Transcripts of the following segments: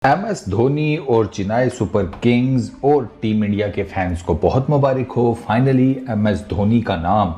MS Dhoni और Chennai super Kings और team India के फैंस को बहुत मुबारक हो। फाइनली MS धोनी का नाम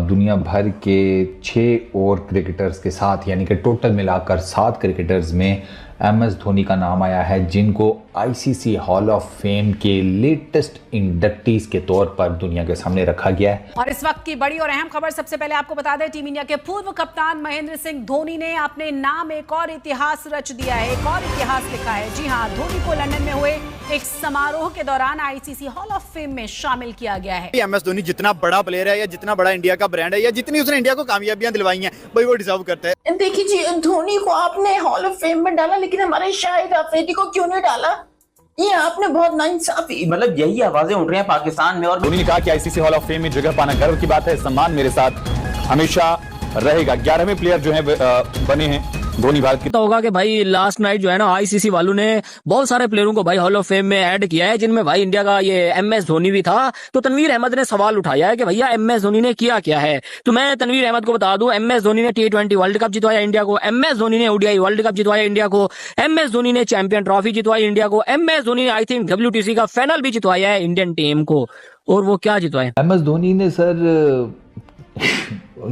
दुनिया भर के 6 और क्रिकेटर्स के साथ यानी कि टोटल मिलाकर 7 क्रिकेटर्स में MS धोनी का नाम आया है, जिनको ICC हॉल ऑफ फेम के लेटेस्ट इंडक्टीज के तौर पर दुनिया के सामने रखा गया है। और इस वक्त की बड़ी और अहम खबर, सबसे पहले आपको बता दें, टीम इंडिया के पूर्व कप्तान महेंद्र सिंह धोनी ने अपने नाम एक और इतिहास रच दिया है, एक और इतिहास लिखा है। जी हां, धोनी को लंदन में हुए एक समारोह के दौरान ICC हॉल ऑफ फेम में शामिल किया गया है। MS धोनी जितना बड़ा प्लेयर है या जितना बड़ा इंडिया का ब्रांड है या जितनी उसने इंडिया को कामयाबियां दिलवाई हैं, भाई वो डिजर्व करता है। देखिए जी, धोनी को आपने हॉल ऑफ फेम में डाला, लेकिन हमारे शाहिद अफरीदी को क्यों नहीं डाला? ये आपने बहुत नाइंसाफी। मतलब यही आवाजें उठ रही हैं पाकिस्तान में। और धोनी ने कहा कि ICC हॉल ऑफ फेम में जगह पाना गर्व की बात है, सम्मान मेरे साथ हमेशा रहेगा। 11वें प्लेयर जो है बने हैं धोनी भारत की। तो होगा कि भाई लास्ट नाइट जो है ना ICC वालों ने बहुत सारे प्लेयरों को भाई हॉल ऑफ फेम में ऐड किया है, जिनमें भाई इंडिया का ये MS धोनी भी था। तो तनवीर अहमद ने सवाल उठाया है कि भैया MS धोनी ने किया क्या है। तो मैं तनवीर अहमद को बता दूं, MS धोनी ने T20 वर्ल्ड कप जितवाया इंडिया को, MS धोनी ने ODI वर्ल्ड कप जितवाया इंडिया को, MS धोनी ने चैंपियन ट्रॉफी जितवाई इंडिया को, MS धोनी ने आई थिंक WTC का फाइनल भी जितवाया है इंडियन टीम को। और वो क्या जितवाया MS धोनी ने सर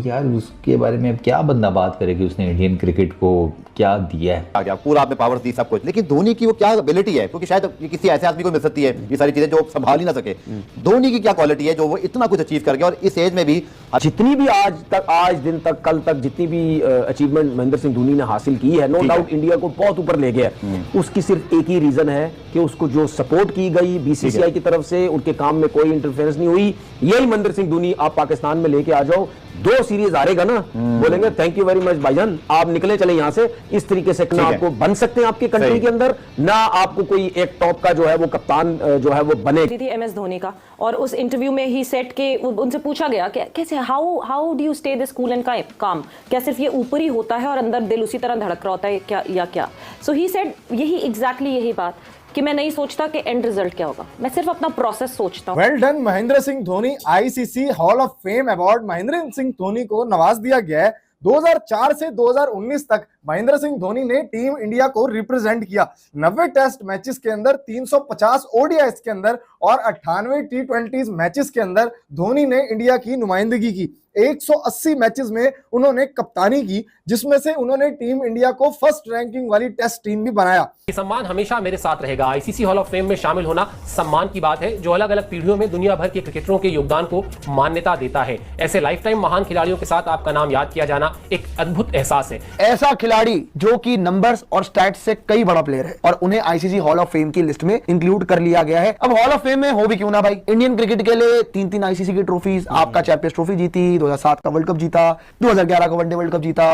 यार उसके बारे में अब क्या बंदा बात करे कि उसने इंडियन क्रिकेट को क्या दिया है। आ गया पूरा आपने पावर दी सब कुछ, लेकिन धोनी की वो क्या एबिलिटी है, क्योंकि शायद किसी ऐसे आदमी को मिल सकती है ये सारी चीजें जो संभाल ही ना सके। धोनी की क्या क्वालिटी है जो वो इतना कुछ अचीव कर गया, और इस एज में भी जितनी भी आज दिन तक कल तक जितनी भी अचीवमेंट महेंद्र सिंह धोनी ने हासिल की है, नो डाउट इंडिया को बहुत ऊपर ले गया। उसकी सिर्फ एक ही रीजन है कि उसको जो सपोर्ट की गई BCCI की तरफ से, उनके काम में कोई इंटरफेरेंस नहीं हुई। यही महेंद्र सिंह धोनी आप पाकिस्तान में लेके आ जाओ, 2 सीरीज हारेगा ना, बोलेंगे थैंक यू वेरी मच भाईजान, आप निकले चले यहां से। इस तरीके से ना आपको बन सकते हैं आपकी कंट्री के अंदर, ना आपको कोई एक टॉप का जो है वो कप्तान जो है वो बने। थी MS धोनी का, और उस इंटरव्यू में ही सेट के उनसे पूछा गया कि कैसे how do you stay this cool and काम, क्या सिर्फ ये ऊपर ही होता है और अंदर दिल उसी तरह धड़क रहा होता है क्या, या क्या? सो ही सेड यही बात कि मैं नहीं सोचता कि एंड रिजल्ट क्या होगा, मैं सिर्फ अपना प्रोसेस सोचता हूँ। Well done Mahendra Singh Dhoni. ICC hall of fame award Mahendra Singh Dhoni को नवाज दिया गया है। 2004 से 2019 तक महेंद्र सिंह धोनी ने टीम इंडिया को रिप्रेजेंट किया। 90 टेस्ट मैचेस के अंदर, 350 ODIs के अंदर और 98 T20 मैचेस के अंदर धोनी ने इंडिया की नुमाइंदगी की। 180 मैचेस में उन्होंने कप्तानी की, जिसमें से उन्होंने टीम इंडिया को फर्स्ट रैंकिंग वाली टेस्ट टीम भी बनाया। ये सम्मान हमेशा मेरे साथ रहेगा। ICC हॉल ऑफ फेम में शामिल होना सम्मान की बात है, जो अलग अलग पीढ़ियों में दुनिया भर के क्रिकेटरों के योगदान को मान्यता देता है। ऐसे लाइफ टाइम महान खिलाड़ियों के साथ आपका नाम याद किया जाना एक अद्भुत एहसास है। ऐसा खिलाड़ी जो कि नंबर्स और स्टैट्स से कई बड़ा प्लेयर है, और उन्हें ICC हॉल ऑफ फेम की लिस्ट में इंक्लूड कर लिया गया है। अब हॉल ऑफ फेम में हो भी क्यों ना भाई, इंडियन क्रिकेट के लिए 3 ICC की ट्रॉफीज, आपका चैंपियंस ट्रॉफी जीती, 2007 का वर्ल्ड कप जीता, 2011 का वनडे वर्ल्ड कप जीता,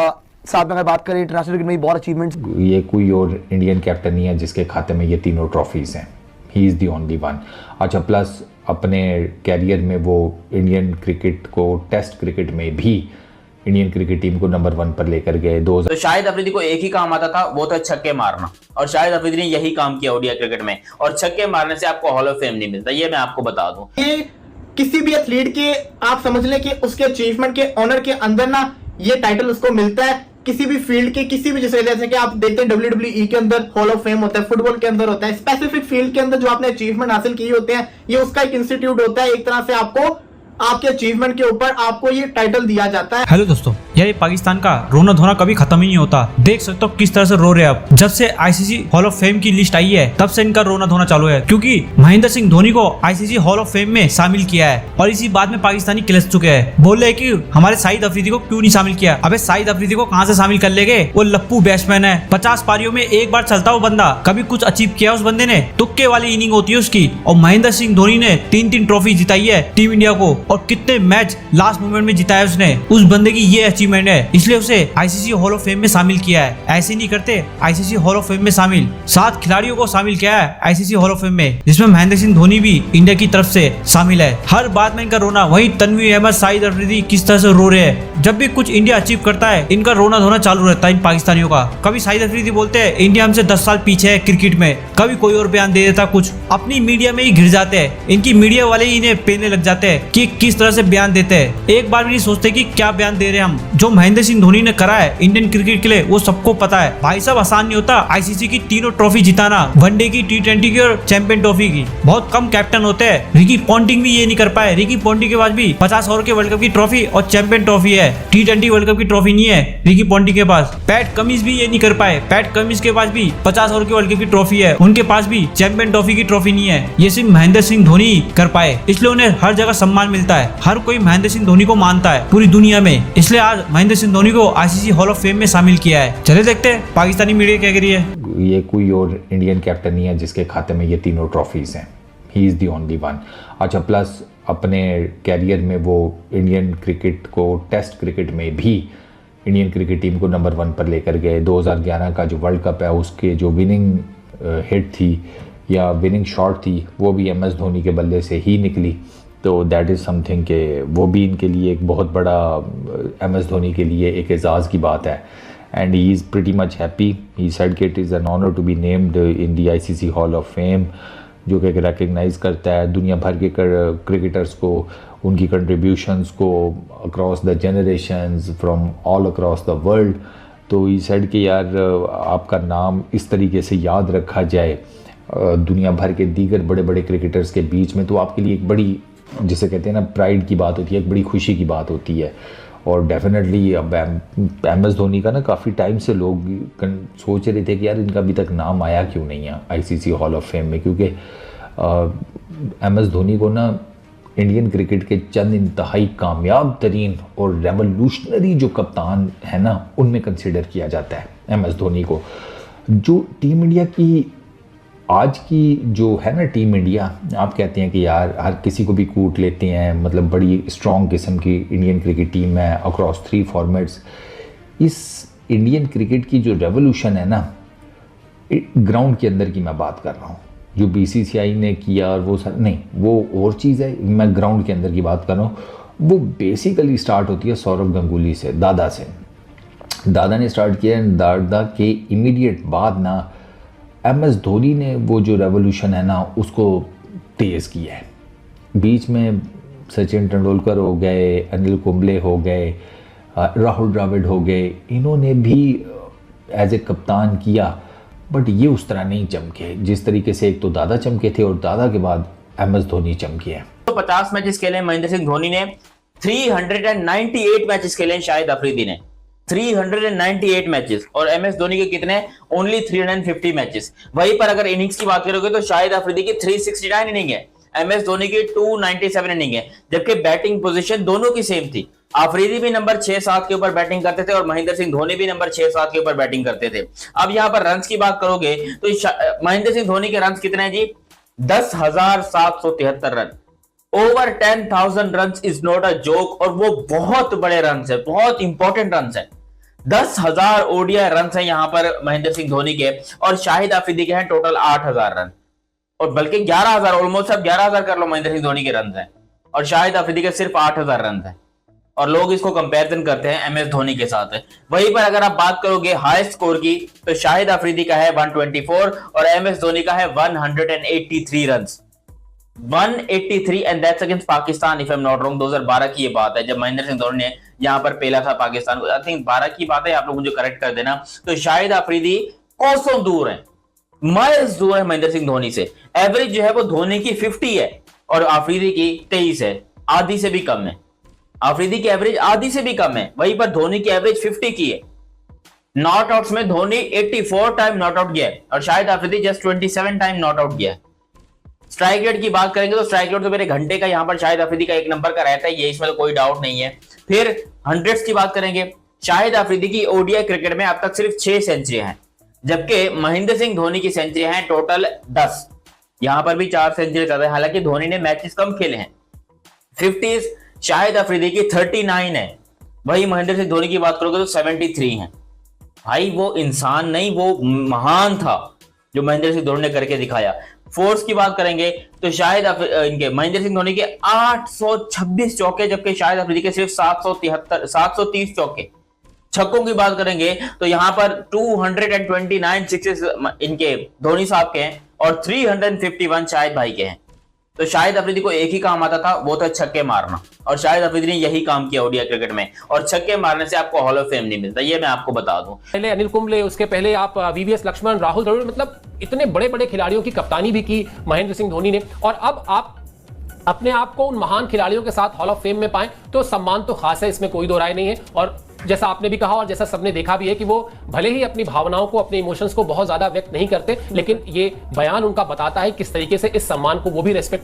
साथ में अगर बात करें इंटरनेशनल क्रिकेट में बहुत अचीवमेंट्स। ये कोई और इंडियन कैप्टन नहीं है जिसके खाते में ये तीनों ट्रॉफीज हैं। He is the only one. अच्छा, प्लस अपने कैरियर में वो इंडियन क्रिकेट को, टेस्ट क्रिकेट में भी इंडियन क्रिकेट टीम को नंबर 1 पर लेकर गए। तो शाहिद अफरीदी को एक ही काम आता था, वो था छक्के मारना, और शाहिद अफरीदी ने यही काम किया ODI क्रिकेट में। और छक्के मारने से आपको हॉल ऑफ फेम नहीं मिलता, ये मैं आपको बता दूं। ये किसी भी एथलीट के आप समझ लें कि उसके अचीवमेंट के ऑनर के अंदर ना ये टाइटल उसको मिलता है। किसी भी फील्ड के किसी भी, जैसे कि आप देखते हैं WWE के अंदर हॉल ऑफ फेम होता है, फुटबॉल के अंदर होता है, स्पेसिफिक फील्ड के अंदर जो आपने अचीवमेंट हासिल किए होते हैं, ये उसका एक इंस्टीट्यूट होता है। एक तरह से आपको आपके अचीवमेंट के ऊपर आपको ये टाइटल दिया जाता है। हेलो दोस्तों, यार ये पाकिस्तान का रोना धोना कभी खत्म ही नहीं होता। देख सकते हो किस तरह से रो रहे हैं अब। जब से ICC हॉल ऑफ फेम की लिस्ट आई है, तब से इनका रोना धोना चालू है, क्योंकि महेंद्र सिंह धोनी को ICC हॉल ऑफ फेम में शामिल किया है। और इसी बात में पाकिस्तानी किलस चुके हैं, बोल रहे हैं कि हमारे शाहिद अफरीदी को क्यों नहीं शामिल किया। अबे शाहिद अफरीदी को कहाँ से शामिल कर लेंगे, वो लप्पू बैट्समैन है, 50 पारियों में एक बार चलता वो बंदा, कभी कुछ अचीव किया उस बंदे ने, तुक्के वाली इनिंग होती है उसकी। और महेंद्र सिंह धोनी ने 3 ट्रॉफी जिताई है टीम इंडिया को, और कितने मैच लास्ट मोमेंट में जिताया उसने। उस बंदे की ये अचीवमेंट है, इसलिए उसे ICC हॉल ऑफ फेम में शामिल किया है। ऐसे नहीं करते ICC हॉल ऑफ फेम में शामिल 7 खिलाड़ियों को शामिल किया है ICC हॉल ऑफ फेम में, जिसमें महेंद्र सिंह धोनी भी इंडिया की तरफ से शामिल है। हर बात में इनका रोना, वही तनवीर अहमद, शाहिद अफरीदी किस तरह से रो रहे हैं। जब भी कुछ इंडिया अचीव करता है, इनका रोना धोना चालू रहता है इन पाकिस्तानियों का। कभी शाहिद अफरीदी बोलते हैं इंडिया हमसे 10 साल पीछे है क्रिकेट में, कभी कोई और बयान दे देता कुछ, अपनी मीडिया में ही घिर जाते हैं। इनकी मीडिया वाले ही इन्हें पेलने लग जाते हैं कि किस तरह से बयान देते हैं, एक बार भी नहीं सोचते कि क्या बयान दे रहे हैं हम। जो महेंद्र सिंह धोनी ने करा है इंडियन क्रिकेट के लिए वो सबको पता है। भाई साहब आसान नहीं होता आईसीसी की तीनों ट्रॉफी जिताना, वनडे की, T20 की और चैंपियन ट्रॉफी की। बहुत कम कैप्टन होते हैं, रिकी पॉन्टिंग भी ये नहीं कर पाए। रिकी पॉन्टिंग के पास भी 50 ओवर के वर्ल्ड कप की ट्रॉफी और चैंपियन ट्रॉफी है, T20 वर्ल्ड कप की ट्रॉफी नहीं है रिकी पॉन्टिंग के पास। पैट कमिंस भी ये नहीं कर पाए, पैट कमिंस के पास भी 50 ओवर के वर्ल्ड कप की ट्रॉफी है, उनके पास भी चैंपियन ट्रॉफी की ट्रॉफी नहीं है। ये सिर्फ महेंद्र सिंह धोनी कर पाए, इसलिए उन्हें हर जगह सम्मान मिलता है। हर कोई महेंद्र सिंह धोनी को मानता है पूरी दुनिया में, इसलिए आज महेंद्र सिंह धोनी को आईसीसी हॉल ऑफ फेम में शामिल किया है। चले देखते हैं पाकिस्तानी मीडिया क्या कह रही है। ये कोई और इंडियन कैप्टन नहीं है जिसके खाते में ये तीनों ट्रॉफीज हैं, he is the only one. अच्छा, प्लस अपने कैरियर में वो इंडियन क्रिकेट को, टेस्ट क्रिकेट में भी इंडियन क्रिकेट टीम को नंबर 1 पर लेकर गए। 2011 का जो वर्ल्ड कप है उसके जो विनिंग हिट थी या विनिंग शॉट थी वो भी MS धोनी के बल्ले से ही निकली। तो दैट इज़ समथिंग के वो भी इनके लिए एक बहुत बड़ा, MS धोनी के लिए एक एजाज़ की बात है। And he is pretty much happy, he said कि it is an honour to be named in the ICC hall of fame, जो कि रिकग्नाइज़ करता है दुनिया भर के क्रिकेटर्स को, उनकी कंट्रीब्यूशंस को across the generations from all across the world. तो ही सेड कि यार आपका नाम इस तरीके से याद रखा जाए दुनिया भर के दीगर बड़े बड़े क्रिकेटर्स के बीच में, तो आपके लिए एक बड़ी, जिसे कहते हैं ना, प्राइड की बात होती है, एक बड़ी खुशी की बात होती है। और डेफिनेटली अब MS धोनी का ना काफ़ी टाइम से लोग सोच रहे थे कि यार इनका अभी तक नाम आया क्यों नहीं है ICC हॉल ऑफ फेम में, क्योंकि MS धोनी को ना इंडियन क्रिकेट के चंद इंतहाई कामयाब तरीन और रेवोल्यूशनरी जो कप्तान है ना उनमें कंसिडर किया जाता है MS धोनी को। जो टीम इंडिया की आज की जो है ना टीम इंडिया, आप कहते हैं कि यार हर किसी को भी कूट लेते हैं, मतलब बड़ी स्ट्रॉन्ग किस्म की इंडियन क्रिकेट टीम है अक्रॉस 3 फॉर्मेट्स। इस इंडियन क्रिकेट की जो रेवोल्यूशन है ना, ग्राउंड के अंदर की मैं बात कर रहा हूँ, जो BCCI ने किया और वो सर नहीं, वो और चीज़ है, मैं ग्राउंड के अंदर की बात कर रहा हूँ। वो बेसिकली स्टार्ट होती है सौरव गंगुली से, दादा से। दादा ने स्टार्ट किया, दादा के इमीडिएट बाद ना MS धोनी ने वो जो रेवोल्यूशन है ना उसको तेज़ किया है। बीच में सचिन तेंदुलकर हो गए, अनिल कुंबले हो गए, राहुल द्रविड़ हो गए, इन्होंने भी एज ए कप्तान किया, बट ये उस तरह नहीं चमके जिस तरीके से एक तो दादा चमके थे और दादा के बाद MS धोनी चमके हैं। तो 50 मैचेस खेले महेंद्र सिंह धोनी ने, 398 मैचेस खेले शाहिद अफरीदी ने, 398 मैचेस, और MS धोनी के कितने, ओनली 350 मैचेस। वहीं पर अगर इनिंग्स की बात करोगे तो शाहिद अफरीदी की 369 इनिंग है, MS धोनी की 297 इनिंग है, जबकि बैटिंग पोजीशन दोनों की सेम थी। अफरीदी भी नंबर 6-7 के ऊपर बैटिंग करते थे और महेंद्र सिंह धोनी भी नंबर 6-7 के ऊपर बैटिंग करते थे। अब यहां पर रन्स की बात करोगे तो महेंद्र सिंह धोनी के रन्स कितने हैं जी, 10,773 run. Over 10,000 run is not a joke, और वो बहुत बड़े रन है, बहुत इंपॉर्टेंट रन है। 10,000 ODI रन है यहां पर महेंद्र सिंह धोनी के, और शाहिद अफरीदी के हैं टोटल 8,000 रन, और बल्कि 11,000, ऑलमोस्ट अब 11,000 कर लो महेंद्र सिंह धोनी के रन है, और शाहिद अफरीदी के सिर्फ 8,000 रन है, और लोग इसको कंपैरिजन करते हैं MS धोनी के साथ। वहीं पर अगर आप बात करोगे हाईएस्ट स्कोर की तो शाहिद अफरीदी का है 124 और MS धोनी का है 183 run, 183, and that's against Pakistan if I am not wrong. 2012 की ये बात है जब महेंद्र सिंह धोनी ने यहां पर पेला था पाकिस्तान को, आई थिंक 12 की बात है, आप लोग मुझे करेक्ट कर देना। तो शाहिद अफरीदी कोसों दूर है, माइल्स दूर है महेंद्र सिंह धोनी से। एवरेज जो है वो धोनी की 50 है और अफरीदी की 23 है, आधी से भी कम है। अफरीदी की एवरेज आधी से भी कम है, वहीं पर धोनी की एवरेज 50 की है। नॉट आउट्स में धोनी 84 टाइम नॉट आउट गया है और Shahid Afridi just 27 time not out गया है। स्ट्राइक रेट की बात करेंगे तो स्ट्राइक रेट तो मेरे घंटे का यहां पर शाहिद अफरीदी का 1 नंबर का रहता है, ये इसमें तो कोई डाउट नहीं है। फिर हंड्रेड्स की बात करेंगे, शाहिद अफरीदी की ODI क्रिकेट में अब तक सिर्फ 6 सेंचुरी हैं, जबकि महेंद्र सिंह धोनी की सेंचुरी हैं टोटल 10। यहां पर भी 4 सेंचुरी चल रहे हैं, हालांकि धोनी ने मैचेस कम खेले हैं। 50s शाहिद अफरीदी की 39 है, वही महेंद्र सिंह धोनी की बात करोगे तो 73 है। भाई वो इंसान नहीं, वो महान था जो महेंद्र सिंह धोनी ने करके दिखाया। फोर्स की बात करेंगे तो शाहिद इनके महेंद्र सिंह धोनी के 826 चौके, जबकि शाहिद अफरीदी के सिर्फ 730 चौके। छक्कों की बात करेंगे तो यहां पर 229 सिक्सेस इनके धोनी साहब के हैं और 351 शाहिद भाई के हैं। तो शाहिद अफरीदी को एक ही काम आता था, वो था छक्के मारना, और शाहिद अफरीदी ने यही काम किया ओडीआई क्रिकेट में। और छक्के मारने से आपको हॉल ऑफ फेम नहीं मिलता, ये मैं आपको बता दूं। पहले अनिल कुंबले, उसके पहले आप वीवीएस लक्ष्मण, राहुल द्रविड़, मतलब इतने बड़े बड़े खिलाड़ियों की कप्तानी भी की महेंद्र सिंह धोनी ने। और अब आप अपने आप को उन महान खिलाड़ियों के साथ हॉल ऑफ फेम में पाएं तो सम्मान तो खास है, इसमें कोई दो राय नहीं है। और जैसा आपने भी कहा और जैसा सबने देखा भी है कि वो भले ही अपनी भावनाओं को, अपने इमोशंस को बहुत ज्यादा व्यक्त नहीं करते, लेकिन ये बयान उनका बताता है किस तरीके से इस सम्मान को वो भी रेस्पेक्ट